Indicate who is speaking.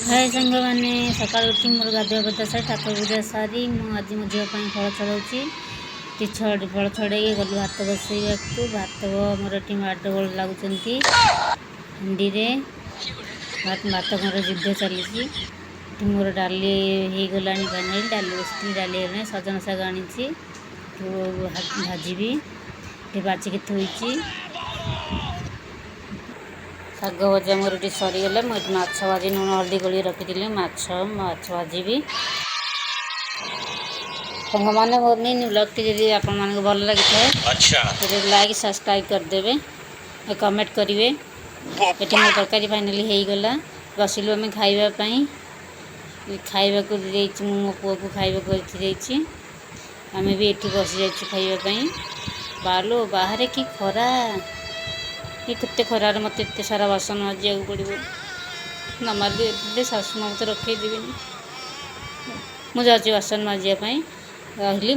Speaker 1: हाय सांग मैंने सका उठी मोर गाधुआ पाधुआ सारी ठाकुर पूजा सारी आज मो झील फल छड़ाऊँगी फल छड़े गलु भात बसैया भात मोर ये माडगोल लगुंट हांडी भात मोर युद्ध चली मोर डाली हो गला फाइनाल डाली बस डाली सजन शाग आनी भाजी बाचिकी थोड़ी शाग भजा मोर ये सरीगला मुझे माछ भाजी लुण हल्दी गोली रखी माछ भाजी सांग मैंने मोर ब्लॉग टी जब आपण मानक भल लगी था लाइक सब्सक्राइब करदे कमेंट करेंगे। ये मोर तरकारी फाइनाली हो गला बसिलु आम खावाई खावा को मो पुओ को खावा को आम भी ये बसी जा खावाई बालो बाहर की खरा केते खरार मत एत सारा बासन माजा पड़ो न मारे शाशु मत रखे देवी मुझे बासन माजापी रही।